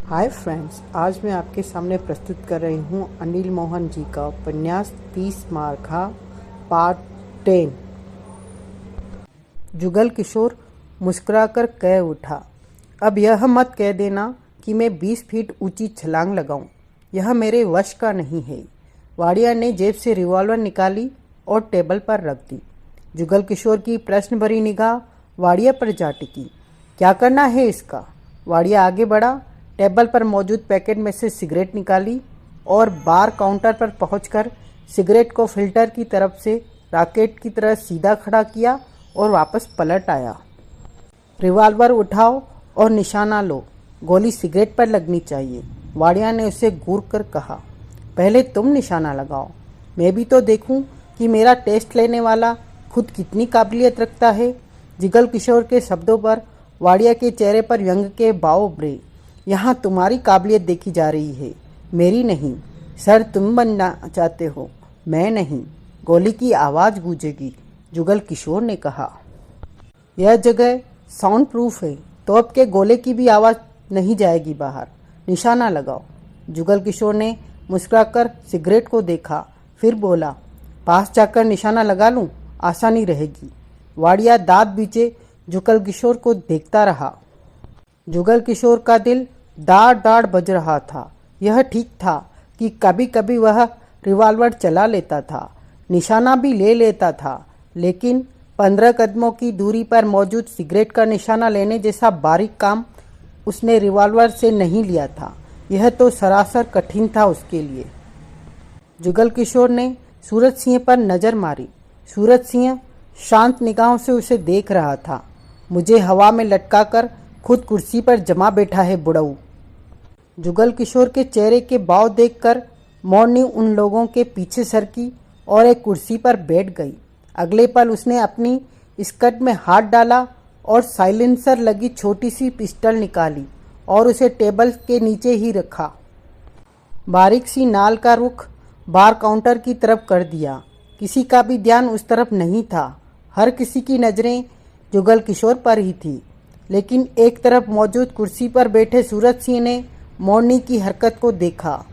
Hi friends, आज मैं आपके सामने प्रस्तुत कर रही हूँ अनिल मोहन जी का उपन्यास 30 मार्खा पार्ट 10। जुगल किशोर मुस्कुराकर कह उठा, अब यह मत कह देना कि मैं 20 फीट ऊंची छलांग लगाऊं। यह मेरे वश का नहीं है। वाडिया ने जेब से रिवॉल्वर निकाली और टेबल पर रख दी। जुगल किशोर की प्रश्न भरी निगाह वाडिया पर जा टिकी। क्या करना है इसका? वाडिया आगे बढ़ा, टेबल पर मौजूद पैकेट में से सिगरेट निकाली और बार काउंटर पर पहुंचकर सिगरेट को फिल्टर की तरफ से रॉकेट की तरह सीधा खड़ा किया और वापस पलट आया। रिवॉल्वर उठाओ और निशाना लो, गोली सिगरेट पर लगनी चाहिए, वाडिया ने उसे घूर कर कहा। पहले तुम निशाना लगाओ, मैं भी तो देखूं कि मेरा टेस्ट लेने वाला खुद कितनी काबिलियत रखता है। जुगल किशोर के शब्दों पर वाडिया के चेहरे पर व्यंग के भाव उभरे। यहाँ तुम्हारी काबिलियत देखी जा रही है, मेरी नहीं। सर तुम बनना चाहते हो, मैं नहीं। गोली की आवाज़ गूंजेगी, जुगल किशोर ने कहा। यह जगह साउंड प्रूफ है, तोप के गोले की भी आवाज़ नहीं जाएगी बाहर। निशाना लगाओ। जुगल किशोर ने मुस्कुराकर सिगरेट को देखा, फिर बोला, पास जाकर निशाना लगा लूं, आसानी रहेगी। वाडिया दांत बीचे जुगल किशोर को देखता रहा। जुगल किशोर का दिल दाड़ दाड़ बज रहा था। यह ठीक था कि कभी कभी वह रिवॉल्वर चला लेता था, निशाना भी ले लेता था, लेकिन 15 कदमों की दूरी पर मौजूद सिगरेट का निशाना लेने जैसा बारीक काम उसने रिवॉल्वर से नहीं लिया था। यह तो सरासर कठिन था उसके लिए। जुगल किशोर ने सूरज सिंह पर नज़र मारी। सूरज सिंह शांत निगाहों से उसे देख रहा था। मुझे हवा में लटकाकर खुद कुर्सी पर जमा बैठा है बुढ़ऊ। जुगल किशोर के चेहरे के भाव देखकर मोरनी उन लोगों के पीछे सरकी और एक कुर्सी पर बैठ गई। अगले पल उसने अपनी स्कर्ट में हाथ डाला और साइलेंसर लगी छोटी सी पिस्टल निकाली और उसे टेबल के नीचे ही रखा। बारीक सी नाल का रुख बार काउंटर की तरफ कर दिया। किसी का भी ध्यान उस तरफ नहीं था। हर किसी की नज़रें जुगल किशोर पर ही थी, लेकिन एक तरफ मौजूद कुर्सी पर बैठे सूरज सिंह ने मोरनी की हरकत को देखा,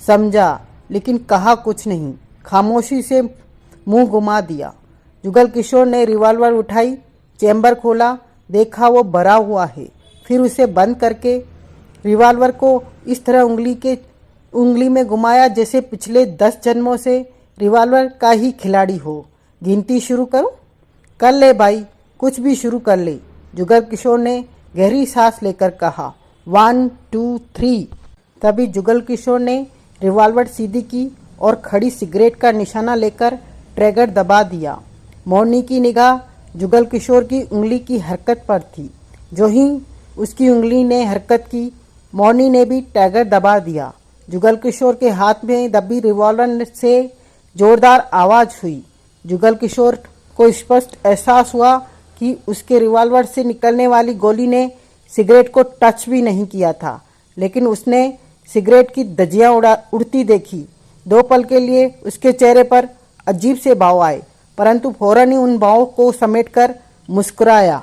समझा, लेकिन कहा कुछ नहीं। खामोशी से मुंह घुमा दिया। जुगल किशोर ने रिवॉल्वर उठाई, चैम्बर खोला, देखा वो भरा हुआ है। फिर उसे बंद करके रिवॉल्वर को इस तरह उंगली में घुमाया जैसे पिछले 10 जन्मों से रिवॉल्वर का ही खिलाड़ी हो। गिनती शुरू करूं? कर ले भाई, कुछ भी शुरू कर ले, जुगल किशोर ने गहरी सांस लेकर कहा। 1 2 3। तभी जुगल किशोर ने रिवॉल्वर सीधी की और खड़ी सिगरेट का निशाना लेकर ट्रिगर दबा दिया। मोरनी की निगाह जुगल किशोर की उंगली की हरकत पर थी। जो ही उसकी उंगली ने हरकत की, मोरनी ने भी ट्रिगर दबा दिया। जुगल किशोर के हाथ में दबी रिवॉल्वर से जोरदार आवाज़ हुई। जुगल किशोर को स्पष्ट एहसास हुआ कि उसके रिवॉल्वर से निकलने वाली गोली ने सिगरेट को टच भी नहीं किया था, लेकिन उसने सिगरेट की धज्जियां उड़ती देखी। 2 पल के लिए उसके चेहरे पर अजीब से भाव आए, परंतु फौरन ही उन भावों को समेटकर मुस्कुराया।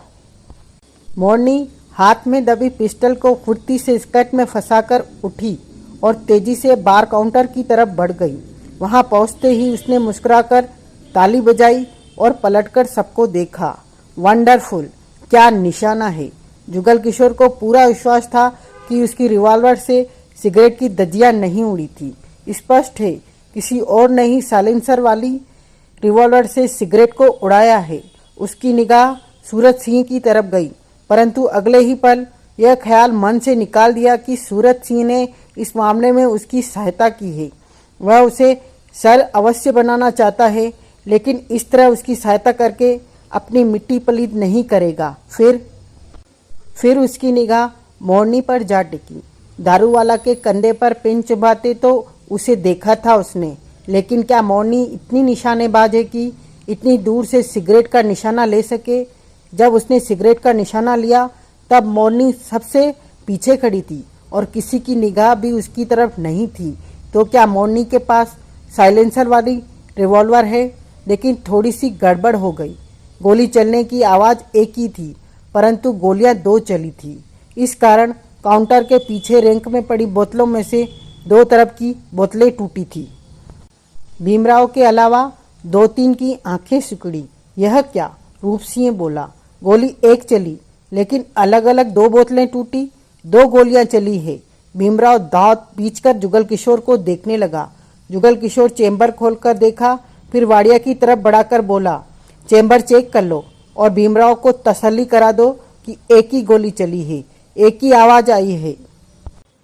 मोरनी हाथ में दबी पिस्टल को फुर्ती से स्कर्ट में फंसाकर उठी और तेजी से बार काउंटर की तरफ बढ़ गई। वहां पहुंचते ही उसने मुस्कुराकर ताली बजाई और पलटकर सबको देखा। वंडरफुल, क्या निशाना है। जुगल किशोर को पूरा विश्वास था कि उसकी रिवॉल्वर से सिगरेट की धज्जियां नहीं उड़ी थी। स्पष्ट है, किसी और ने ही साइलेंसर वाली रिवॉल्वर से सिगरेट को उड़ाया है। उसकी निगाह सूरज सिंह की तरफ गई, परंतु अगले ही पल यह ख्याल मन से निकाल दिया कि सूरज सिंह ने इस मामले में उसकी सहायता की है। वह उसे सर अवश्य बनाना चाहता है, लेकिन इस तरह उसकी सहायता करके अपनी मिट्टी पलीत नहीं करेगा। फिर उसकी निगाह मोरनी पर जा टिकी। दारूवाला के कंधे पर पिन चुभाते तो उसे देखा था उसने, लेकिन क्या मोरनी इतनी निशानेबाज है कि इतनी दूर से सिगरेट का निशाना ले सके? जब उसने सिगरेट का निशाना लिया तब मोरनी सबसे पीछे खड़ी थी और किसी की निगाह भी उसकी तरफ नहीं थी। तो क्या मोरनी के पास साइलेंसर वाली रिवॉल्वर है? लेकिन थोड़ी सी गड़बड़ हो गई। गोली चलने की आवाज़ एक ही थी, परंतु गोलियां 2 चली थी। इस कारण काउंटर के पीछे रैंक में पड़ी बोतलों में से 2 तरफ की बोतलें टूटी थी। भीमराव के अलावा 2-3 की आंखें सिकुड़ी। यह क्या? रूप सिंह बोला। गोली एक चली, लेकिन अलग अलग 2 बोतलें टूटी। 2 गोलियां चली है। भीमराव दांत पींचकर जुगल किशोर को देखने लगा। जुगल किशोर चेंबर खोलकर देखा, फिर वाड़िया की तरफ बढ़ाकर बोला, चेंबर चेक कर लो और भीमराव को तसल्ली करा दो कि एक ही गोली चली है, एक ही आवाज आई है।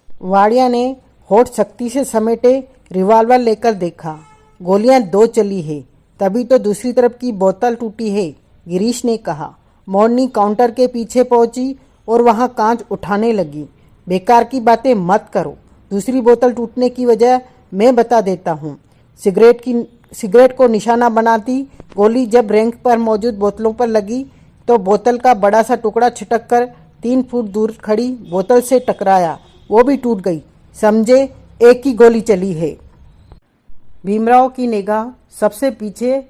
वाड़िया ने होठ सख्ती से समेटे रिवॉल्वर लेकर देखा। गोलियां 2 चली है, तभी तो दूसरी तरफ की बोतल टूटी है, गिरीश ने कहा। मोरनी काउंटर के पीछे पहुंची और वहां कांच उठाने लगी। बेकार की बातें मत करो, दूसरी बोतल टूटने की वजह मैं बता देता हूँ। सिगरेट को निशाना बनाती गोली जब रैंक पर मौजूद बोतलों पर लगी तो बोतल का बड़ा सा टुकड़ा छिटक कर 3 फुट दूर खड़ी बोतल से टकराया, वो भी टूट गई। समझे, एक ही गोली चली है। भीमराव की निगाह सबसे पीछे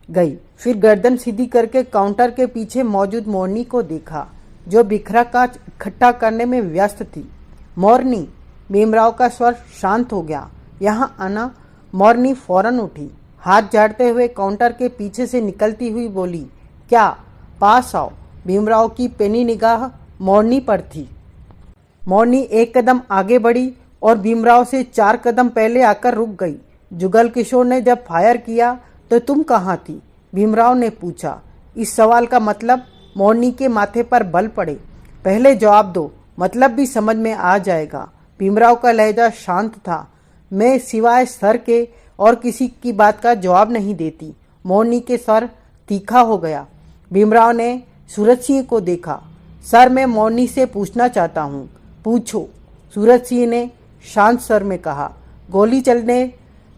गई, फिर गर्दन सीधी करके काउंटर के पीछे मौजूद मोरनी को देखा, जो बिखरा कांच इकट्ठा करने में व्यस्त थी। मोरनी, भीमराव का स्वर शांत हो गया। यहाँ आना। मोरनी फौरन उठी, हाथ झाड़ते हुए काउंटर के पीछे से निकलती हुई बोली, क्या? पास आओ। भीमराव की पेनी निगाह मोरनी पर थी। मोरनी 1 कदम आगे बढ़ी और भीमराव से 4 कदम पहले आकर रुक गई। जुगल किशोर ने जब फायर किया तो तुम कहाँ थी? भीमराव ने पूछा। इस सवाल का मतलब मोरनी के माथे पर बल पड़े। पहले जवाब दो, मतलब भी समझ में आ जाएगा। भीमराव का लहजा शांत था। मैं सिवाय सर के और किसी की बात का जवाब नहीं देती। मोरनी के सर तीखा हो गया। भीमराव ने सूरज सिंह को देखा। सर, मैं मोरनी से पूछना चाहता हूँ। पूछो, सूरज सिंह ने शांत स्वर में कहा। गोली चलने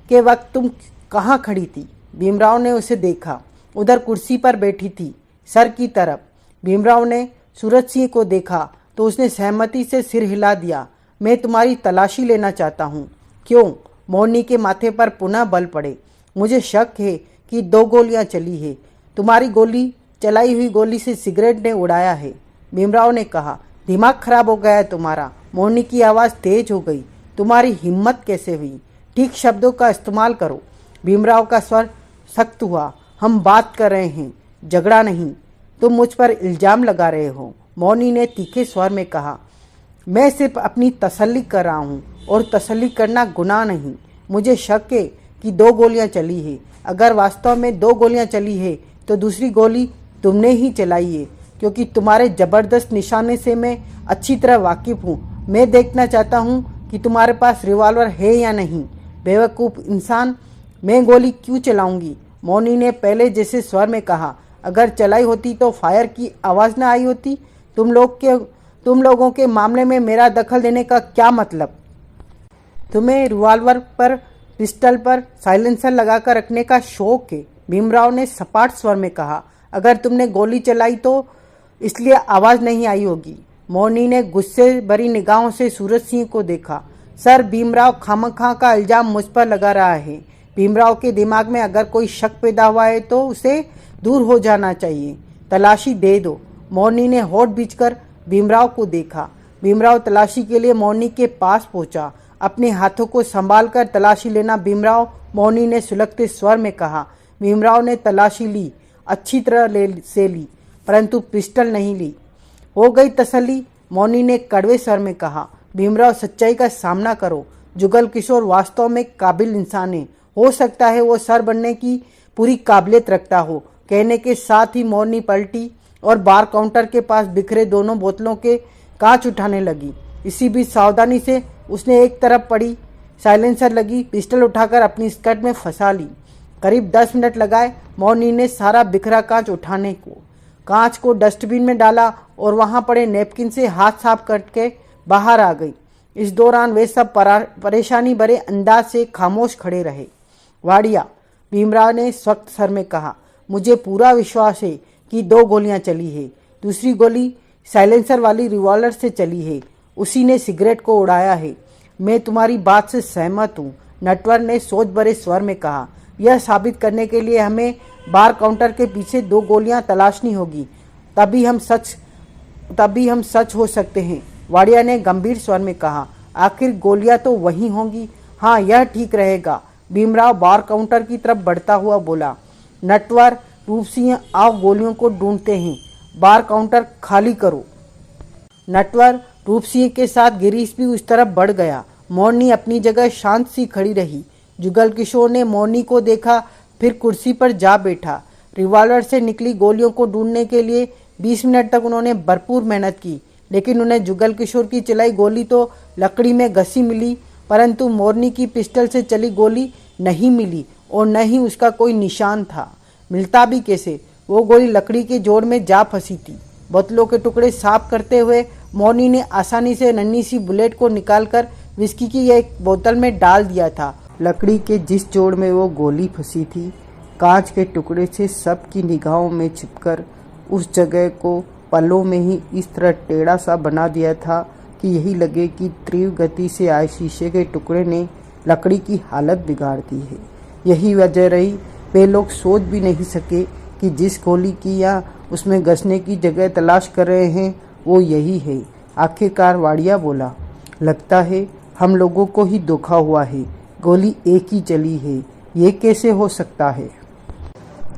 के वक्त तुम कहाँ खड़ी थी? भीमराव ने उसे देखा। उधर कुर्सी पर बैठी थी, सर की तरफ। भीमराव ने सूरज सिंह को देखा तो उसने सहमति से सिर हिला दिया। मैं तुम्हारी तलाशी लेना चाहता हूँ। क्यों? मोरनी के माथे पर पुनः बल पड़े। मुझे शक है कि 2 गोलियां चली है। तुम्हारी गोली चलाई हुई गोली से सिगरेट ने उड़ाया है। भीमराव ने कहा। दिमाग खराब हो गया है तुम्हारा। मोरनी की आवाज़ तेज हो गई। तुम्हारी हिम्मत कैसे हुई? ठीक शब्दों का इस्तेमाल करो। भीमराव का स्वर सख्त हुआ। हम बात कर रहे हैं, झगड़ा नहीं। तुम मुझ पर इल्जाम लगा रहे हो। मोरनी ने तीखे स्वर में कहा। मैं सिर्फ अपनी तसल्ली कर रहा हूँ और तसल्ली करना गुनाह नहीं। मुझे शक है कि 2 गोलियां चली है। अगर वास्तव में 2 गोलियां चली है तो दूसरी गोली तुमने ही चलाई है, क्योंकि तुम्हारे जबरदस्त निशाने से मैं अच्छी तरह वाकिफ हूँ। मैं देखना चाहता हूँ कि तुम्हारे पास रिवॉल्वर है या नहीं। बेवकूफ़ इंसान, मैं गोली क्यों चलाऊंगी? मोरनी ने पहले जैसे स्वर में कहा। अगर चलाई होती तो फायर की आवाज़ न आई होती। तुम लोगों के मामले में मेरा दखल देने का क्या मतलब? तुम्हें रिवॉल्वर पर, पिस्टल पर साइलेंसर लगाकर रखने का शौक है। भीमराव ने सपाट स्वर में कहा। अगर तुमने गोली चलाई तो इसलिए आवाज़ नहीं आई होगी। मोरनी ने गुस्से भरी निगाहों से सूरज सिंह को देखा। सर, भीमराव खामखा का इल्जाम मुझ पर लगा रहा है। भीमराव के दिमाग में अगर कोई शक पैदा हुआ है तो उसे दूर हो जाना चाहिए। तलाशी दे दो। मोरनी ने होठ बींचकर भीमराव को देखा। भीमराव तलाशी के लिए मोरनी के पास पहुंचा। अपने हाथों को संभालकर तलाशी लेना भीमराव, मोरनी ने सुलगते स्वर में कहा। भीमराव ने तलाशी ली, अच्छी तरह से ली, परंतु पिस्टल नहीं ली। हो गई तसल्ली, मोरनी ने कड़वे स्वर में कहा। भीमराव, सच्चाई का सामना करो। जुगल किशोर वास्तव में काबिल इंसान है। हो सकता है वो सर बनने की पूरी काबिलियत रखता हो। कहने के साथ ही मोरनी पलटी और बार काउंटर के पास बिखरे दोनों बोतलों के कांच उठाने लगी। इसी बीच सावधानी से उसने एक तरफ पड़ी साइलेंसर लगी पिस्टल उठाकर अपनी स्कर्ट में फंसा ली। करीब 10 मिनट लगाए मोरनी ने सारा बिखरा कांच उठाने को। कांच को डस्टबिन में डाला और वहां पड़े नैपकिन से हाथ साफ करके बाहर आ गई। इस दौरान वे सब परेशानी भरे अंदाज से खामोश खड़े रहे। वाड़िया, भीमराव ने सख्त स्वर में कहा, मुझे पूरा विश्वास है कि 2 गोलियां चली है। दूसरी गोली साइलेंसर वाली रिवॉल्वर से चली है। उसी ने सिगरेट को उड़ाया है। मैं तुम्हारी बात से सहमत हूँ, नटवर ने सोच भरे स्वर में कहा। यह साबित करने के लिए हमें बार काउंटर के पीछे 2 गोलियां तलाशनी होगी, तभी हम सच हो सकते हैं। वाड़िया ने गंभीर स्वर में कहा। आखिर गोलियां तो वही होंगी। हाँ, यह ठीक रहेगा। भीमराव बार काउंटर की तरफ बढ़ता हुआ बोला। नटवर, रूप सिंह, आओ गोलियों को ढूंढते हैं। बार काउंटर खाली करो। नटवर, रूप सिंह के साथ गिरीश भी उस तरफ बढ़ गया। मोरनी अपनी जगह शांत सी खड़ी रही। जुगल किशोर ने मोरनी को देखा, फिर कुर्सी पर जा बैठा। रिवॉल्वर से निकली गोलियों को ढूंढने के लिए 20 मिनट तक उन्होंने भरपूर मेहनत की, लेकिन उन्हें जुगल किशोर की चलाई गोली तो लकड़ी में घसी मिली, परंतु मोरनी की पिस्टल से चली गोली नहीं मिली और न ही उसका कोई निशान था। मिलता भी कैसे? वो गोली लकड़ी के जोड़ में जा फंसी थी। बोतलों के टुकड़े साफ करते हुए मोरनी ने आसानी से नन्ही सी बुलेट को निकालकर विस्की की एक बोतल में डाल दिया था। लकड़ी के जिस जोड़ में वो गोली फंसी थी, कांच के टुकड़े से सबकी निगाहों में छिपकर उस जगह को पलों में ही इस तरह टेढ़ा सा बना दिया था कि यही लगे कि तीव्र गति से आए शीशे के टुकड़े ने लकड़ी की हालत बिगाड़ दी है। यही वजह रही, वे लोग सोच भी नहीं सके कि जिस गोली की या उसमें घसने की जगह तलाश कर रहे हैं वो यही है। आखिरकार वाड़िया बोला, लगता है हम लोगों को ही धोखा हुआ है। गोली एक ही चली है, ये कैसे हो सकता है?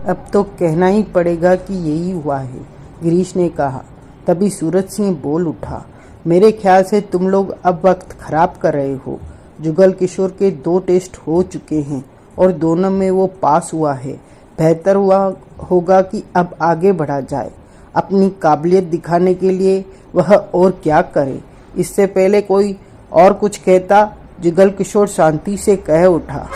अब तो कहना ही पड़ेगा कि यही हुआ है, गिरीश ने कहा। तभी सूरज सिंह बोल उठा, मेरे ख्याल से तुम लोग अब वक्त खराब कर रहे हो। जुगल किशोर के 2 टेस्ट हो चुके हैं और दोनों में वो पास हुआ है। बेहतर होगा कि अब आगे बढ़ा जाए। अपनी काबिलियत दिखाने के लिए वह और क्या करे। इससे पहले कोई और कुछ कहता, जुगल किशोर शांति से कह उठा,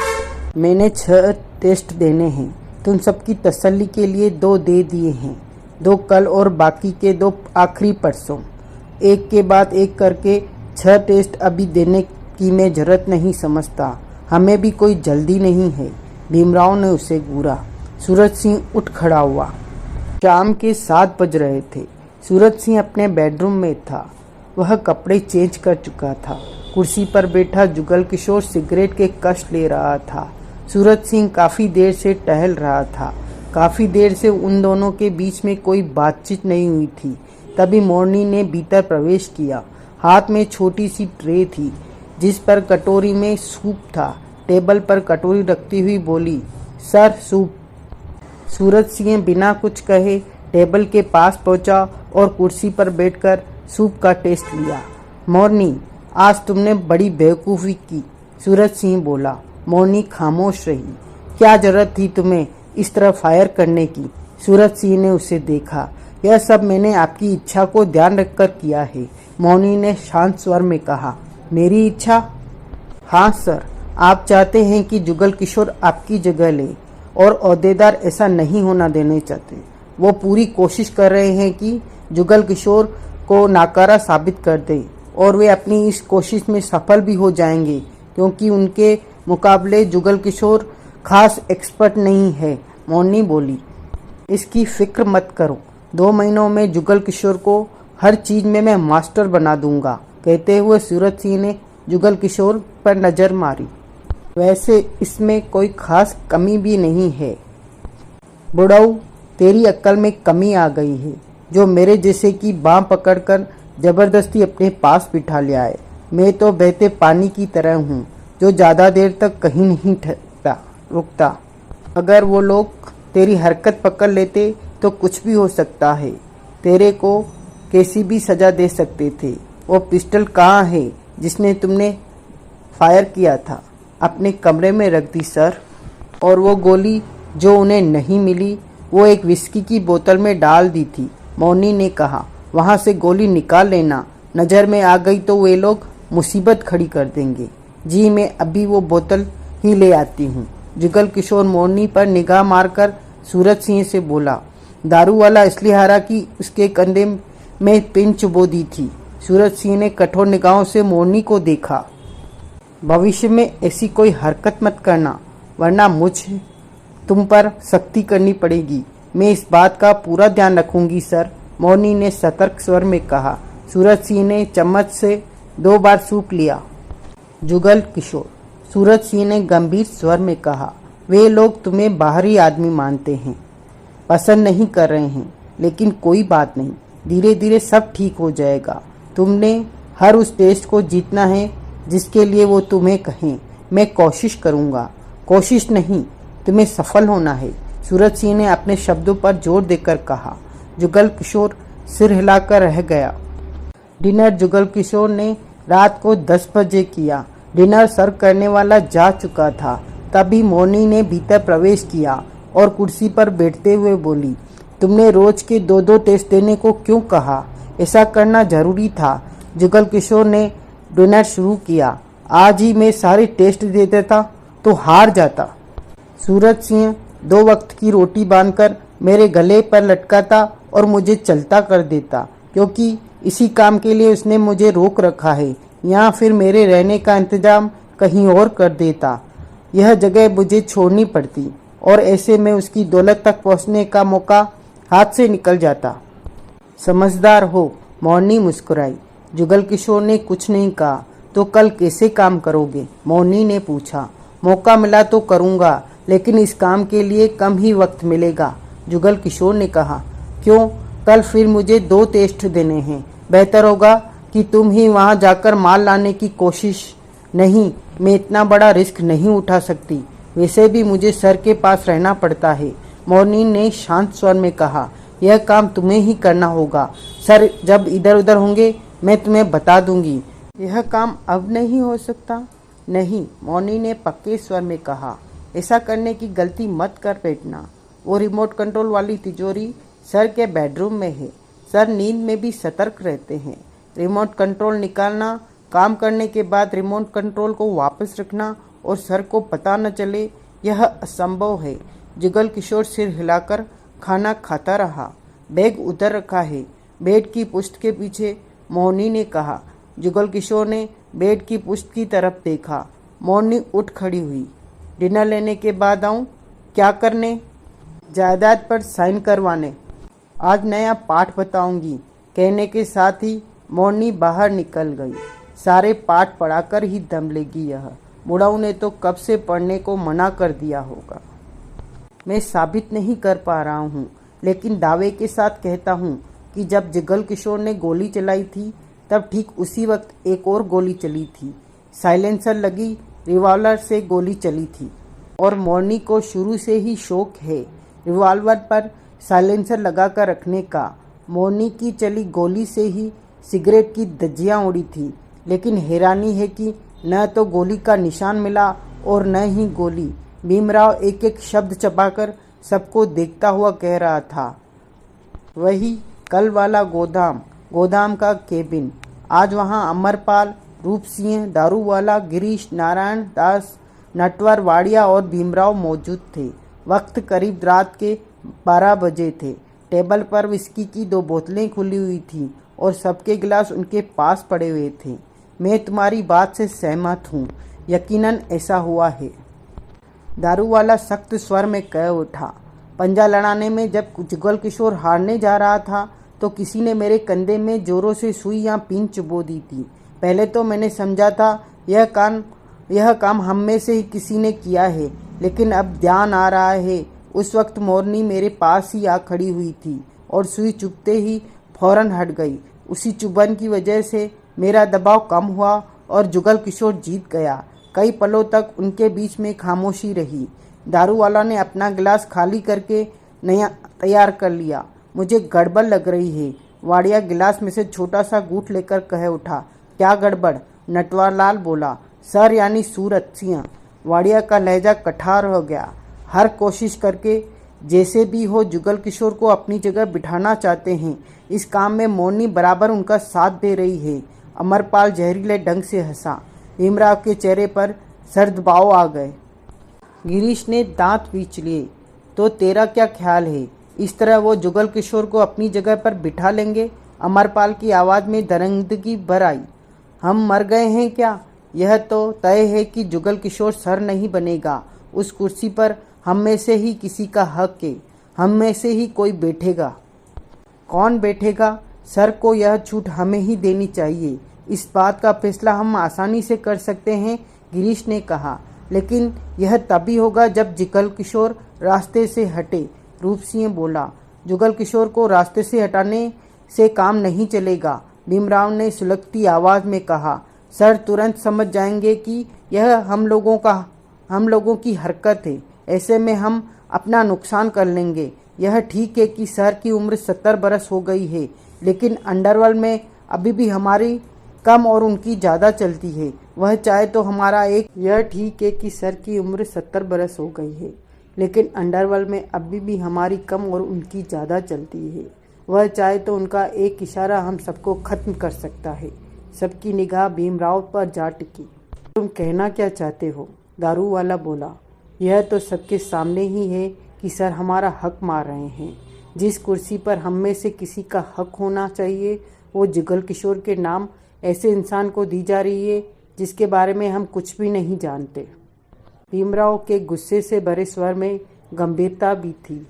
मैंने 6 टेस्ट देने हैं। तुम सबकी तसल्ली के लिए 2 दे दिए हैं, 2 कल और बाकी के 2 आखिरी परसों। एक के बाद एक करके 6 टेस्ट अभी देने की मैं जरूरत नहीं समझता। हमें भी कोई जल्दी नहीं है। भीमराव ने उसे घूरा। सूरज सिंह उठ खड़ा हुआ। शाम के 7 बज रहे थे। सूरज सिंह अपने बेडरूम में था। वह कपड़े चेंज कर चुका था। कुर्सी पर बैठा जुगल किशोर सिगरेट के कश ले रहा था। सूरज सिंह काफी देर से टहल रहा था। काफी देर से उन दोनों के बीच में कोई बातचीत नहीं हुई थी। तभी मोरनी ने भीतर प्रवेश किया। हाथ में छोटी सी ट्रे थी जिस पर कटोरी में सूप था। टेबल पर कटोरी रखती हुई बोली, सर सूप। सूरज सिंह बिना कुछ कहे टेबल के पास पहुंचा और कुर्सी पर बैठकर सूप का टेस्ट लिया। मोरनी, आज तुमने बड़ी बेवकूफ़ी की, सूरज सिंह बोला। मोरनी खामोश रही। क्या जरूरत थी तुम्हें इस तरह फायर करने की? सूरज सिंह ने उसे देखा। यह सब मैंने आपकी इच्छा को ध्यान रखकर किया है, मोरनी ने शांत स्वर में कहा। मेरी इच्छा? हाँ सर, आप चाहते हैं कि जुगल किशोर आपकी जगह ले और ओहदेदार ऐसा नहीं होना देने चाहते। वो पूरी कोशिश कर रहे हैं कि जुगल किशोर को नाकारा साबित कर दें और वे अपनी इस कोशिश में सफल भी हो जाएंगे, क्योंकि उनके मुकाबले जुगल किशोर खास एक्सपर्ट नहीं है, मोरनी बोली। इसकी फिक्र मत करो, 2 महीनों में जुगल किशोर को हर चीज में मैं मास्टर बना दूंगा। कहते हुए सूरज सिंह ने जुगल किशोर पर नजर मारी। वैसे इसमें कोई खास कमी भी नहीं है। बुढ़ऊ, तेरी अक्ल में कमी आ गई है, जो मेरे जैसे की बाँह पकड़कर जबरदस्ती अपने पास बिठा लिया है। मैं तो बहते पानी की तरह हूँ, जो ज़्यादा देर तक कहीं नहीं रुकता। अगर वो लोग तेरी हरकत पकड़ लेते तो कुछ भी हो सकता है। तेरे को कैसी भी सजा दे सकते थे। वो पिस्टल कहाँ है जिसने तुमने फायर किया था? अपने कमरे में रख दी सर। और वो गोली जो उन्हें नहीं मिली, वो एक विस्की की बोतल में डाल दी थी, मोरनी ने कहा। वहाँ से गोली निकाल लेना, नज़र में आ गई तो वे लोग मुसीबत खड़ी कर देंगे। जी, मैं अभी वो बोतल ही ले आती हूँ। जुगल किशोर मोरनी पर निगाह मारकर सूरज सिंह से बोला। दारू वाला इसलिए हारा कि उसके कंधे में पिन चुबो दी थी। सूरज सिंह ने कठोर निगाहों से मोरनी को देखा। भविष्य में ऐसी कोई हरकत मत करना, वरना मुझे तुम पर सख्ती करनी पड़ेगी। मैं इस बात का पूरा ध्यान रखूंगी सर, मोरनी ने सतर्क स्वर में कहा। सूरज सिंह ने चम्मच से 2 बार सूप लिया। जुगल किशोर, सूरज सिंह ने गंभीर स्वर में कहा, वे लोग तुम्हें बाहरी आदमी मानते हैं, पसंद नहीं कर रहे हैं, लेकिन कोई बात नहीं, धीरे धीरे सब ठीक हो जाएगा। तुमने हर उस टेस्ट को जीतना है जिसके लिए वो तुम्हें कहें। मैं कोशिश करूँगा। कोशिश नहीं, तुम्हें सफल होना है, सूरज सिंह ने अपने शब्दों पर जोर देकर कहा। जुगल किशोर सिर हिलाकर रह गया। डिनर जुगल किशोर ने रात को 10 बजे किया। डिनर सर्व करने वाला जा चुका था। तभी मोनी ने भीतर प्रवेश किया और कुर्सी पर बैठते हुए बोली, तुमने रोज के 2-2 टेस्ट देने को क्यों कहा? ऐसा करना जरूरी था। जुगल किशोर ने डिनर शुरू किया। आज ही मैं सारे टेस्ट दे देता तो हार जाता। सूरज सिंह 2 वक्त की रोटी बांधकर मेरे गले पर लटकाता और मुझे चलता कर देता, क्योंकि इसी काम के लिए उसने मुझे रोक रखा है। यहाँ फिर मेरे रहने का इंतजाम कहीं और कर देता। यह जगह मुझे छोड़नी पड़ती और ऐसे में उसकी दौलत तक पहुँचने का मौका हाथ से निकल जाता। समझदार हो, मोनी मुस्कुराई। जुगल किशोर ने कुछ नहीं कहा। तो कल कैसे काम करोगे? मोनी ने पूछा। मौका मिला तो करूँगा, लेकिन इस काम के लिए कम ही वक्त मिलेगा, जुगल किशोर ने कहा। क्यों? कल फिर मुझे 2 टेस्ट देने हैं। बेहतर होगा कि तुम ही वहां जाकर माल लाने की कोशिश। नहीं, मैं इतना बड़ा रिस्क नहीं उठा सकती। वैसे भी मुझे सर के पास रहना पड़ता है, मोनी ने शांत स्वर में कहा। यह काम तुम्हें ही करना होगा। सर जब इधर उधर होंगे मैं तुम्हें बता दूंगी। यह काम अब नहीं हो सकता। नहीं, मोनी ने पक्के स्वर में कहा। ऐसा करने की गलती मत कर बैठना। वो रिमोट कंट्रोल वाली तिजोरी सर के बेडरूम में है। सर नींद में भी सतर्क रहते हैं। रिमोट कंट्रोल निकालना, काम करने के बाद रिमोट कंट्रोल को वापस रखना और सर को पता न चले, यह असंभव है। जुगल किशोर सिर हिलाकर खाना खाता रहा। बैग उधर रखा है, बेड की पुष्ट के पीछे, मोनी ने कहा। जुगल किशोर ने बेड की पुष्ट की तरफ देखा। मोनी उठ खड़ी हुई। डिनर लेने के बाद आऊं? क्या करने? जायदाद पर साइन करवाने। आज नया पाठ बताऊंगी। कहने के साथ ही मोनी बाहर निकल गई। सारे पाठ पढ़ाकर ही दम लेगी यह। बुढ़ाऊ ने तो कब से पढ़ने को मना कर दिया होगा। मैं साबित नहीं कर पा रहा हूँ, लेकिन दावे के साथ कहता हूँ कि जब जुगल किशोर ने गोली चलाई थी तब ठीक उसी वक्त एक और गोली चली थी। साइलेंसर लगी रिवॉल्वर से गोली चली थी और मोनी को शुरू से ही शौक है रिवॉल्वर पर साइलेंसर लगाकर रखने का। मोनी की चली गोली से ही सिगरेट की धज्जियां उड़ी थी, लेकिन हैरानी है कि न तो गोली का निशान मिला और न ही गोली। भीमराव एक एक शब्द चबाकर सबको देखता हुआ कह रहा था, वही कल वाला गोदाम का केबिन। आज वहाँ अमरपाल, रूप सिंह, दारूवाला, गिरीश, नारायण दास, नटवर, वाड़िया और भीमराव मौजूद थे। वक्त करीब रात के 12 बजे थे। टेबल पर विस्की की 2 बोतलें खुली हुई थी और सबके गिलास उनके पास पड़े हुए थे। मैं तुम्हारी बात से सहमत हूँ, यकीनन ऐसा हुआ है, दारूवाला सख्त स्वर में कह उठा। पंजा लड़ाने में जब जुगल किशोर हारने जा रहा था तो किसी ने मेरे कंधे में जोरों से सुई या पिन चुबो दी थी। पहले तो मैंने समझा था यह काम हम में से ही किसी ने किया है, लेकिन अब ध्यान आ रहा है उस वक्त मोरनी मेरे पास ही आ खड़ी हुई थी और सुई चुभते ही फौरन हट गई। उसी चुभन की वजह से मेरा दबाव कम हुआ और जुगल किशोर जीत गया। कई पलों तक उनके बीच में खामोशी रही। दारूवाला ने अपना गिलास खाली करके नया तैयार कर लिया। मुझे गड़बड़ लग रही है। वाड़िया गिलास में से छोटा सा घूंट लेकर कह उठा। क्या गड़बड़? नटवरलाल बोला। सर यानी सूरज सिंह। वाड़िया का लहजा कठार हो गया। हर कोशिश करके जैसे भी हो जुगल किशोर को अपनी जगह बिठाना चाहते हैं। इस काम में मोनी बराबर उनका साथ दे रही है। अमरपाल जहरीले ढंग से हंसा। भीमराव के चेहरे पर सर्द भाव आ गए। गिरीश ने दांत बींच लिए। तो तेरा क्या ख्याल है? इस तरह वो जुगल किशोर को अपनी जगह पर बिठा लेंगे? अमरपाल की आवाज़ में दरंगदगी भर आई। हम मर गए हैं क्या? यह तो तय है कि जुगल किशोर सर नहीं बनेगा। उस कुर्सी पर हम में से ही किसी का हक है। हम में से ही कोई बैठेगा। कौन बैठेगा? सर को यह छूट हमें ही देनी चाहिए। इस बात का फैसला हम आसानी से कर सकते हैं, गिरीश ने कहा। लेकिन यह तभी होगा जब जुगल किशोर रास्ते से हटे, रूप सिंह बोला। जुगल किशोर को रास्ते से हटाने से काम नहीं चलेगा। भीमराव ने सुलगती आवाज में कहा। सर तुरंत समझ जाएंगे कि यह हम लोगों की हरकत है। ऐसे में हम अपना नुकसान कर लेंगे। यह ठीक है कि सर की उम्र 70 बरस हो गई है, लेकिन अंडरवर्ल्ड में अभी भी हमारी कम और उनकी ज़्यादा चलती है। वह चाहे तो हमारा एक यह ठीक है कि सर की उम्र 70 बरस हो गई है, लेकिन अंडरवर्ल्ड में अभी भी हमारी कम और उनकी ज़्यादा चलती है। वह चाहे तो उनका एक इशारा हम सबको खत्म कर सकता है। सबकी निगाह भीमराव पर जा टिकी। तुम कहना क्या चाहते हो? दारू वाला बोला। यह तो सबके सामने ही है कि सर हमारा हक मार रहे हैं। जिस कुर्सी पर हम में से किसी का हक होना चाहिए, वो जुगल किशोर के नाम ऐसे इंसान को दी जा रही है जिसके बारे में हम कुछ भी नहीं जानते। भीमराव के गुस्से से भरे स्वर में गंभीरता भी थी।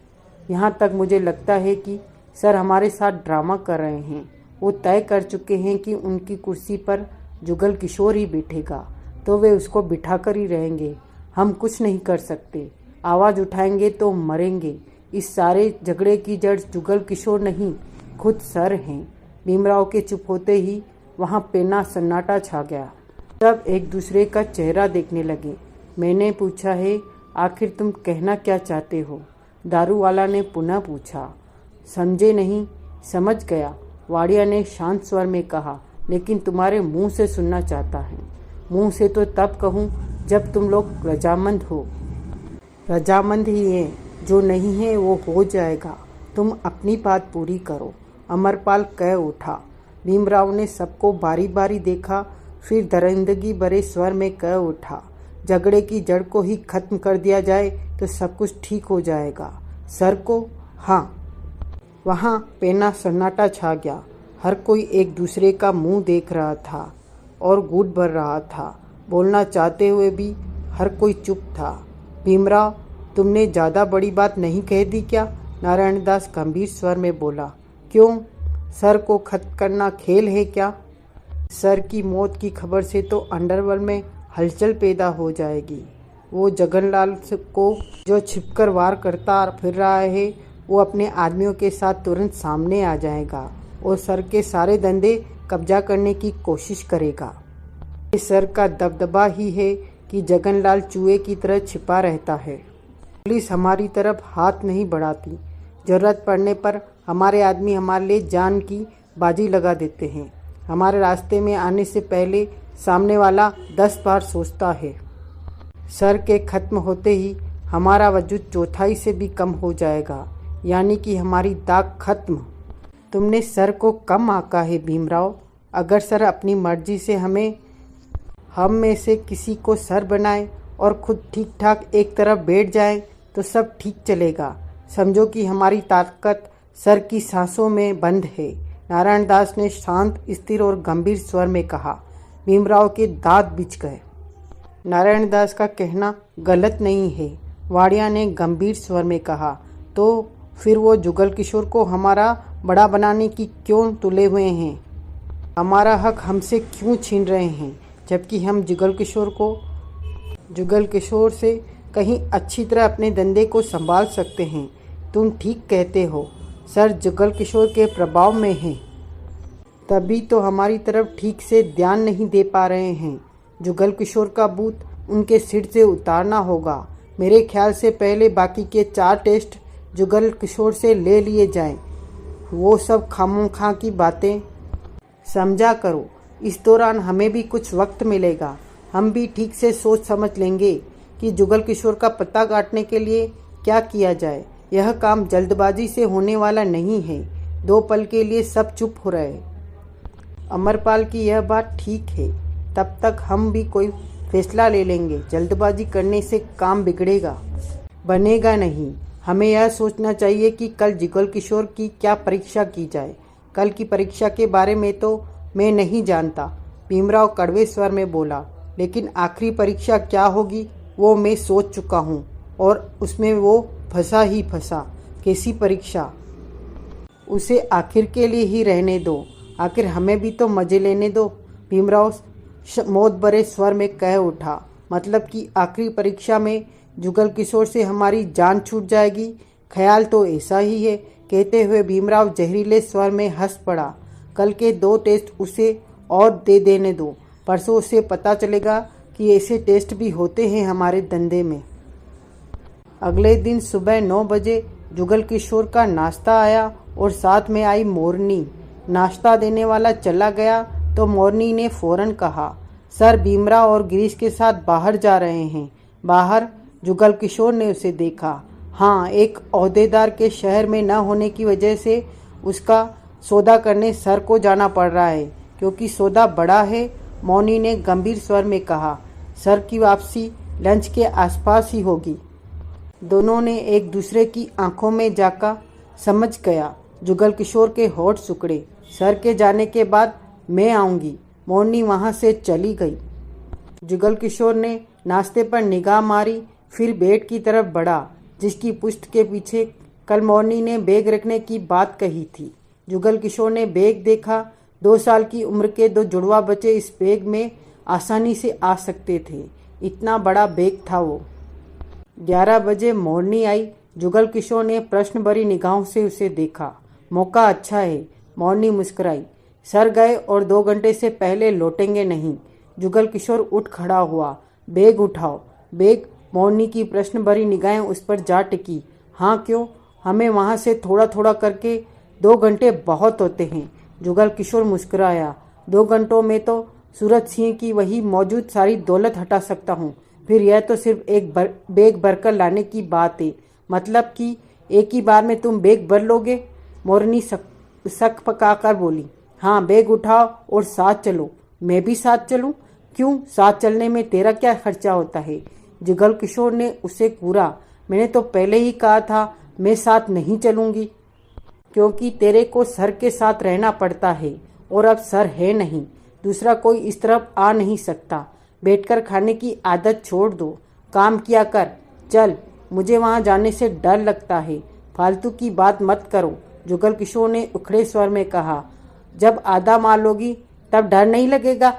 यहाँ तक मुझे लगता है कि सर हमारे साथ ड्रामा कर रहे हैं। वो तय कर चुके हैं कि उनकी कुर्सी पर जुगल किशोर ही बैठेगा, तो वे उसको बिठा कर ही रहेंगे। हम कुछ नहीं कर सकते। आवाज़ उठाएंगे तो मरेंगे। इस सारे झगड़े की जड़ जुगल किशोर नहीं, खुद सर हैं। भीमराव के चुप होते ही वहाँ पेना सन्नाटा छा गया। सब एक दूसरे का चेहरा देखने लगे। मैंने पूछा है, आखिर तुम कहना क्या चाहते हो? दारू वाला ने पुनः पूछा। समझे नहीं? समझ गया, वाड़िया ने शांत स्वर में कहा, लेकिन तुम्हारे मुंह से सुनना चाहता है। मुंह से तो तब कहूँ जब तुम लोग रजामंद हो। रजामंद ही है, जो नहीं है वो हो जाएगा। तुम अपनी बात पूरी करो। अमरपाल कह उठा। भीमराव ने सबको बारी बारी देखा, फिर दरिंदगी भरे स्वर में कह उठा। झगड़े की जड़ को ही खत्म कर दिया जाए तो सब कुछ ठीक हो जाएगा। सर को? हाँ। वहाँ पेना सन्नाटा छा गया। हर कोई एक दूसरे का मुंह देख रहा था और घूट भर रहा था। बोलना चाहते हुए भी हर कोई चुप था। भीमराव, तुमने ज़्यादा बड़ी बात नहीं कह दी क्या? नारायण दास गंभीर स्वर में बोला। क्यों? सर को खत्म करना खेल है क्या? सर की मौत की खबर से तो अंडरवर्ल्ड में हलचल पैदा हो जाएगी। वो जगनलाल को जो छिपकर वार करता फिर रहा है, वो अपने आदमियों के साथ तुरंत सामने आ जाएगा और सर के सारे धंधे कब्जा करने की कोशिश करेगा। ये सर का दबदबा ही है कि जगनलाल चूहे की तरह छिपा रहता है। पुलिस हमारी तरफ हाथ नहीं बढ़ाती। जरूरत पड़ने पर हमारे आदमी हमारे लिए जान की बाजी लगा देते हैं। हमारे रास्ते में आने से पहले सामने वाला 10 बार सोचता है। सर के खत्म होते ही हमारा वजूद चौथाई से भी कम हो जाएगा, यानी कि हमारी दाग खत्म। तुमने सर को कम आंका है भीमराव। अगर सर अपनी मर्जी से हम में से किसी को सर बनाए और खुद ठीक ठाक एक तरफ बैठ जाए तो सब ठीक चलेगा। समझो कि हमारी ताकत सर की सांसों में बंद है। नारायण दास ने शांत, स्थिर और गंभीर स्वर में कहा। भीमराव के दांत बिछ गए। नारायण दास का कहना गलत नहीं है, वाड़िया ने गंभीर स्वर में कहा। तो फिर वो जुगल किशोर को हमारा बड़ा बनाने की क्यों तुले हुए हैं? हमारा हक हमसे क्यों छीन रहे हैं, जबकि हम जुगल किशोर से कहीं अच्छी तरह अपने धंधे को संभाल सकते हैं। तुम ठीक कहते हो, सर जुगल किशोर के प्रभाव में हैं, तभी तो हमारी तरफ ठीक से ध्यान नहीं दे पा रहे हैं। जुगल किशोर का भूत उनके सिर से उतारना होगा। मेरे ख्याल से पहले बाकी के 4 टेस्ट जुगल किशोर से ले लिए जाएं। वो सब खामोखा की बातें समझा करो। इस दौरान हमें भी कुछ वक्त मिलेगा। हम भी ठीक से सोच समझ लेंगे कि जुगल किशोर का पता काटने के लिए क्या किया जाए। यह काम जल्दबाजी से होने वाला नहीं है। 2 पल के लिए सब चुप हो रहे। अमरपाल की यह बात ठीक है। तब तक हम भी कोई फैसला ले लेंगे। जल्दबाजी करने से काम बिगड़ेगा, बनेगा नहीं। हमें यह सोचना चाहिए कि कल जुगल किशोर की क्या परीक्षा की जाए। कल की परीक्षा के बारे में तो मैं नहीं जानता, भीमराव कड़वे स्वर में बोला, लेकिन आखिरी परीक्षा क्या होगी वो मैं सोच चुका हूँ, और उसमें वो फंसा ही फंसा। कैसी परीक्षा? उसे आखिर के लिए ही रहने दो। आखिर हमें भी तो मजे लेने दो। भीमराव मौत भरे स्वर में कह उठा। मतलब कि आखिरी परीक्षा में जुगल किशोर से हमारी जान छूट जाएगी? ख्याल तो ऐसा ही है। कहते हुए भीमराव जहरीले स्वर में हंस पड़ा। कल के 2 टेस्ट उसे और दे देने दो। परसों उसे पता चलेगा कि ऐसे टेस्ट भी होते हैं हमारे धंधे में। अगले दिन सुबह 9 बजे जुगल किशोर का नाश्ता आया और साथ में आई मोरनी। नाश्ता देने वाला चला गया तो मोरनी ने फौरन कहा, सर भीमराव और गिरीश के साथ बाहर जा रहे हैं। बाहर? जुगल किशोर ने उसे देखा। हाँ, एक ओहदेदार के शहर में न होने की वजह से उसका सौदा करने सर को जाना पड़ रहा है, क्योंकि सौदा बड़ा है, मौनी ने गंभीर स्वर में कहा। सर की वापसी लंच के आसपास ही होगी। दोनों ने एक दूसरे की आंखों में जाकर समझ गया। जुगल किशोर के होठ सिकुड़े। सर के जाने के बाद मैं आऊँगी। मौनी वहाँ से चली गई। जुगल किशोर ने नाश्ते पर निगाह मारी, फिर बेड की तरफ बढ़ा जिसकी पुश्त के पीछे कल मौनी ने बैग रखने की बात कही थी। जुगल किशोर ने बैग देखा। 2 साल की उम्र के 2 जुड़वा बच्चे इस बैग में आसानी से आ सकते थे। इतना बड़ा बैग था वो। 11 बजे मौनी आई। जुगल किशोर ने प्रश्न भरी निगाहों से उसे देखा। मौका अच्छा है, मौनी मुस्कुराई। सर गए और 2 घंटे से पहले लौटेंगे नहीं। जुगल किशोर उठ खड़ा हुआ। बैग उठाओ। बैग? मौनी की प्रश्न भरी निगाहें उस पर जा टिकी। हाँ क्यों? हमें वहाँ से थोड़ा थोड़ा करके 2 घंटे बहुत होते हैं। जुगल किशोर मुस्कुराया। 2 घंटों में तो सूरज सिंह की वही मौजूद सारी दौलत हटा सकता हूँ। फिर यह तो सिर्फ एक बैग भरकर लाने की बात है। मतलब कि एक ही बार में तुम बैग भर लोगे? मोरनी शक पकाकर बोली। हाँ, बैग उठाओ और साथ चलो। मैं भी साथ चलूं? क्यों? साथ चलने में तेरा क्या खर्चा होता है? जुगल किशोर ने उसे घूरा। मैंने तो पहले ही कहा था मैं साथ नहीं चलूंगी, क्योंकि तेरे को सर के साथ रहना पड़ता है और अब सर है नहीं। दूसरा कोई इस तरफ आ नहीं सकता। बैठकर खाने की आदत छोड़ दो, काम किया कर। चल, मुझे वहाँ जाने से डर लगता है। फालतू की बात मत करो, जुगल किशोर ने उखड़े स्वर में कहा। जब आधा मार लोगी तब डर नहीं लगेगा।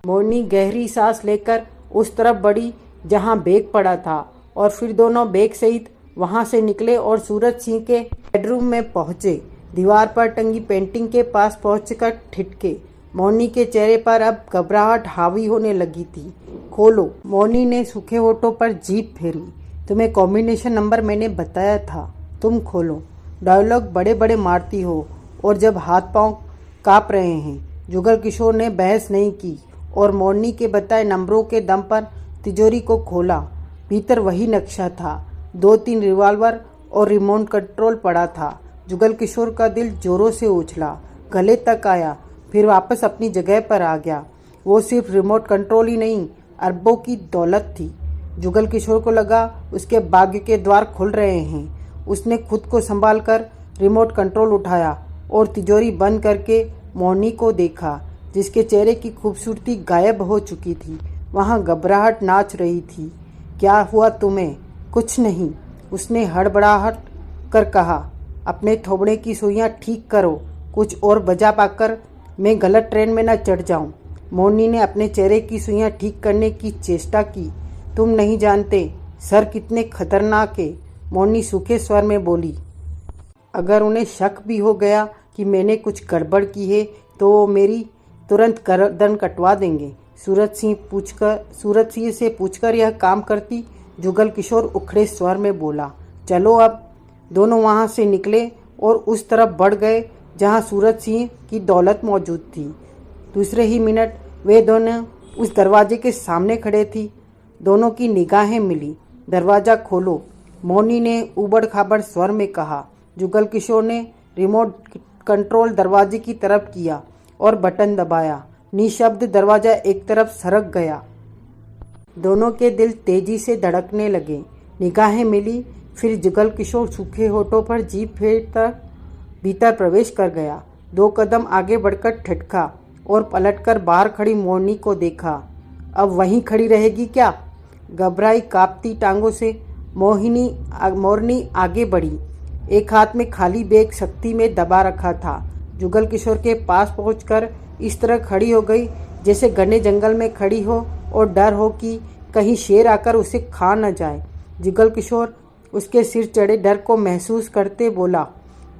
मोरनी गहरी सांस लेकर उस तरफ बढ़ी जहां बैग पड़ा था और फिर दोनों बैग सहित वहां से निकले और सूरज सिंह के बेडरूम में पहुंचे। दीवार पर टंगी पेंटिंग के पास पहुंचकर ठिठके। मोरनी के चेहरे पर अब घबराहट हावी होने लगी थी। खोलो। मोरनी ने सूखे होठों पर जीभ फेरी। तुम्हें कॉम्बिनेशन नंबर मैंने बताया था, तुम खोलो। डायलॉग बड़े बड़े मारती हो और जब हाथ पांव काँप रहे हैं। जुगल किशोर ने बहस नहीं की और मोरनी के बताए नंबरों के दम पर तिजोरी को खोला। भीतर वही नक्शा था। 2-3 रिवॉल्वर और रिमोट कंट्रोल पड़ा था। जुगल किशोर का दिल जोरों से उछला, गले तक आया, फिर वापस अपनी जगह पर आ गया। वो सिर्फ रिमोट कंट्रोल ही नहीं, अरबों की दौलत थी। जुगल किशोर को लगा उसके भाग्य के द्वार खुल रहे हैं। उसने खुद को संभाल कर रिमोट कंट्रोल उठाया और तिजोरी बंद करके मौनी को देखा, जिसके चेहरे की खूबसूरती गायब हो चुकी थी। वहाँ घबराहट नाच रही थी। क्या हुआ तुम्हें? कुछ नहीं, उसने हड़बड़ाहट कर कहा। अपने थोबड़े की सुइयाँ ठीक करो, कुछ और बजा पाकर मैं गलत ट्रेन में न चढ़ जाऊं। मौनी ने अपने चेहरे की सुइयाँ ठीक करने की चेष्टा की। तुम नहीं जानते सर कितने खतरनाक है, मौनी सूखे स्वर में बोली। अगर उन्हें शक भी हो गया कि मैंने कुछ गड़बड़ की है तो वो मेरी तुरंत गर्दन कटवा देंगे। सूरज सिंह से पूछकर यह काम करती, जुगल किशोर उखड़े स्वर में बोला। चलो अब। दोनों वहां से निकले और उस तरफ बढ़ गए जहां सूरज सिंह की दौलत मौजूद थी। दूसरे ही मिनट वे दोनों उस दरवाजे के सामने खड़े थी। दोनों की निगाहें मिली। दरवाज़ा खोलो, मौनी ने उबड़ खाबड़ स्वर में कहा। जुगल किशोर ने रिमोट कंट्रोल दरवाजे की तरफ किया और बटन दबाया। निशब्द दरवाजा एक तरफ सरक गया। दोनों के दिल तेजी से धड़कने लगे। निगाहें मिली, फिर जुगल किशोर सूखे होठों पर जीभ फेरकर भीतर प्रवेश कर गया। 2 कदम आगे बढ़कर ठिठका और पलटकर बाहर खड़ी मोरनी को देखा। अब वहीं खड़ी रहेगी क्या? घबराई कांपती टांगों से मोरनी आगे बढ़ी। एक हाथ में खाली बैग शक्ति में दबा रखा था। जुगल किशोर के पास पहुंचकर इस तरह खड़ी हो गई जैसे घने जंगल में खड़ी हो और डर हो कि कहीं शेर आकर उसे खा न जाए। जुगल किशोर उसके सिर चढ़े डर को महसूस करते बोला,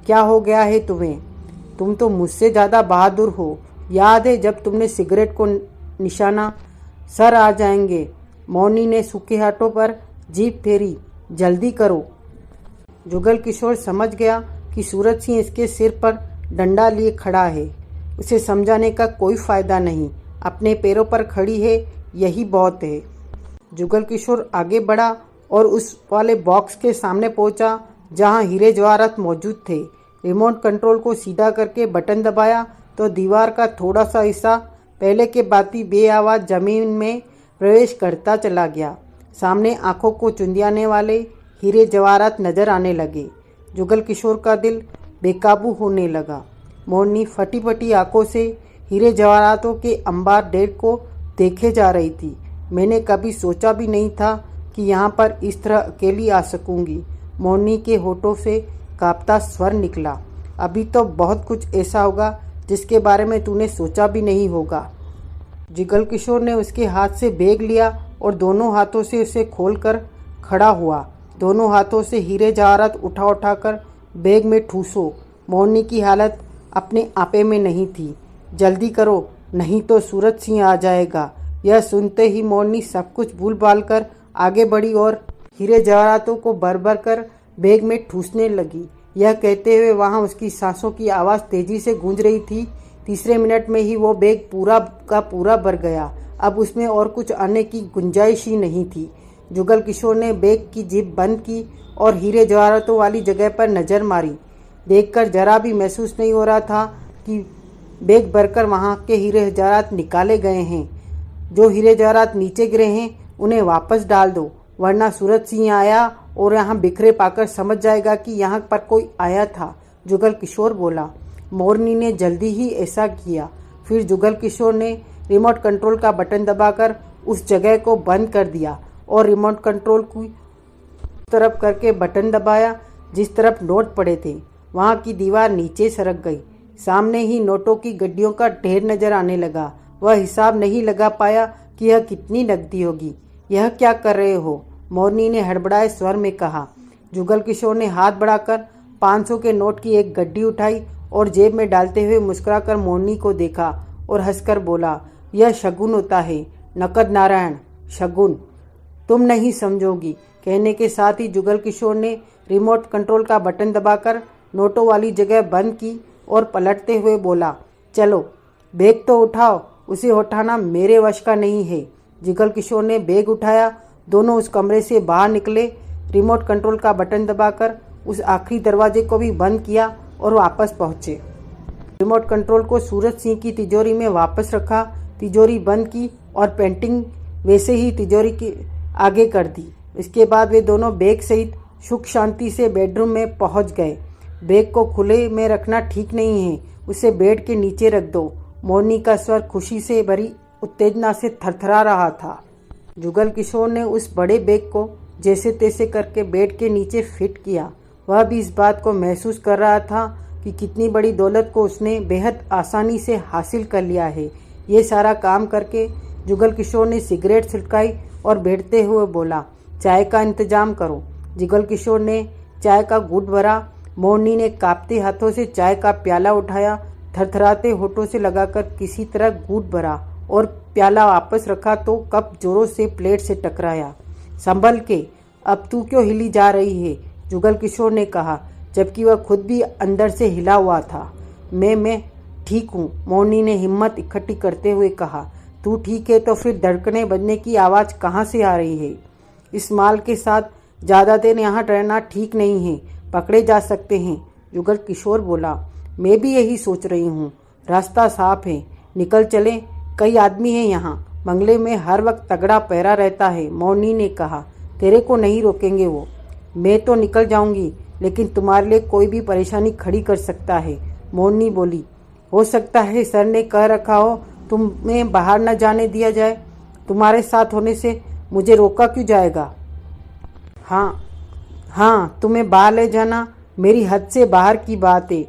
क्या हो गया है तुम्हें? तुम तो मुझसे ज़्यादा बहादुर हो। याद है जब तुमने सिगरेट को निशाना, सर आ जाएंगे। मौनी ने सूखे हाथों पर जीभ फेरी। जल्दी करो। जुगल किशोर समझ गया कि सूरज सिंह इसके सिर पर डंडा लिए खड़ा है। उसे समझाने का कोई फायदा नहीं, अपने पैरों पर खड़ी है, यही बहुत है। जुगल किशोर आगे बढ़ा और उस वाले बॉक्स के सामने पहुंचा जहां हीरे जवाहरात मौजूद थे। रिमोट कंट्रोल को सीधा करके बटन दबाया तो दीवार का थोड़ा सा हिस्सा पहले के बाती बेआवाज जमीन में प्रवेश करता चला गया। सामने आंखों को चुंधियाने वाले हीरे जवाहरात नजर आने लगे। जुगल किशोर का दिल बेकाबू होने लगा। मोरनी फटी फटी आंखों से हीरे जवाहरातों के अंबार डेढ़ को देखे जा रही थी। मैंने कभी सोचा भी नहीं था कि यहाँ पर इस तरह अकेली आ सकूंगी। मोरनी के होठों से कांपता स्वर निकला। अभी तो बहुत कुछ ऐसा होगा जिसके बारे में तूने सोचा भी नहीं होगा। जुगल किशोर ने उसके हाथ से बैग लिया और दोनों हाथों से उसे खोलकर खड़ा हुआ। दोनों हाथों से हीरे जवाहरात उठा उठाकर बैग में ठूसो। मोरनी की हालत अपने आपे में नहीं थी। जल्दी करो, नहीं तो सूरज सिंह आ जाएगा। यह सुनते ही मोरनी सब कुछ भूल भाल कर आगे बढ़ी और हीरे जवाहरातों को भर भर कर बैग में ठूसने लगी। यह कहते हुए वहां उसकी सांसों की आवाज़ तेजी से गूंज रही थी। तीसरे मिनट में ही वो बैग पूरा का पूरा भर गया। अब उसमें और कुछ आने की गुंजाइश ही नहीं थी। जुगल किशोर ने बैग की जिप बंद की और हीरे जवाहरातों वाली जगह पर नजर मारी। देखकर जरा भी महसूस नहीं हो रहा था कि बैग भरकर वहां के हीरे जवाहरात निकाले गए हैं। जो हीरे जवाहरात नीचे गिरे हैं उन्हें वापस डाल दो, वरना सूरज सिंह आया और यहाँ बिखरे पाकर समझ जाएगा कि यहाँ पर कोई आया था। जुगल किशोर बोला। मोरनी ने जल्दी ही ऐसा किया। फिर जुगल किशोर ने रिमोट कंट्रोल का बटन दबाकर उस जगह को बंद कर दिया और रिमोट कंट्रोल की तरफ करके बटन दबाया जिस तरफ नोट पड़े थे। वहां की दीवार नीचे सरक गई। सामने ही नोटों की गड्डियों का ढेर नजर आने लगा। वह हिसाब नहीं लगा पाया कि यह कितनी नकदी होगी। यह क्या कर रहे हो? मोरनी ने हड़बड़ाए स्वर में कहा। जुगल किशोर ने हाथ बढ़ाकर 500 के नोट की एक गड्डी उठाई और जेब में डालते हुए मुस्कुराकर मोरनी को देखा और हंसकर बोला, यह शगुन होता है, नकद नारायण, शगुन। तुम नहीं समझोगी। कहने के साथ ही जुगल किशोर ने रिमोट कंट्रोल का बटन दबाकर नोटों वाली जगह बंद की और पलटते हुए बोला, चलो बैग तो उठाओ। उसे उठाना मेरे वश का नहीं है। जुगल किशोर ने बैग उठाया। दोनों उस कमरे से बाहर निकले। रिमोट कंट्रोल का बटन दबाकर उस आखिरी दरवाजे को भी बंद किया और वापस पहुंचे। रिमोट कंट्रोल को सूरज सिंह की तिजोरी में वापस रखा। तिजोरी बंद की और पेंटिंग वैसे ही तिजोरी के आगे कर दी। इसके बाद वे दोनों बैग सहित सुख शांति से बेडरूम में पहुंच गए। बैग को खुले में रखना ठीक नहीं है, उसे बेड के नीचे रख दो। मोरनी का स्वर खुशी से भरी उत्तेजना से थरथरा रहा था। जुगल किशोर ने उस बड़े बैग को जैसे तैसे करके बेड के नीचे फिट किया। वह भी इस बात को महसूस कर रहा था कि कितनी बड़ी दौलत को उसने बेहद आसानी से हासिल कर लिया है। ये सारा काम करके जुगल किशोर ने सिगरेट छिड़काई और बैठते हुए बोला, चाय का इंतजाम करो। जुगल किशोर ने चाय का घूंट भरा। मोरनी ने कांपते हाथों से चाय का प्याला उठाया, थरथराते होठों से लगाकर किसी तरह घूंट भरा और प्याला वापस रखा तो कप जोरों से प्लेट से टकराया। संभल के, अब तू क्यों हिली जा रही है? जुगल किशोर ने कहा, जबकि वह खुद भी अंदर से हिला हुआ था। मैं ठीक हूँ, मोरनी ने हिम्मत इकट्ठी करते हुए कहा। तू ठीक है तो फिर धड़कने बजने की आवाज़ कहाँ से आ रही है? इस माल के साथ ज़्यादा देर यहाँ रहना ठीक नहीं है, पकड़े जा सकते हैं। जुगल किशोर बोला। मैं भी यही सोच रही हूँ। रास्ता साफ है, निकल चलें। कई आदमी हैं यहाँ, बंगले में हर वक्त तगड़ा पहरा रहता है। मोरनी ने कहा, तेरे को नहीं रोकेंगे वो। मैं तो निकल जाऊंगी, लेकिन तुम्हारे लिए कोई भी परेशानी खड़ी कर सकता है। मोरनी बोली। हो सकता है सर ने कह रखा हो तुम्हें बाहर न जाने दिया जाए। तुम्हारे साथ होने से मुझे रोका क्यों जाएगा? हाँ, तुम्हें बाहर ले जाना मेरी हद से बाहर की बात है।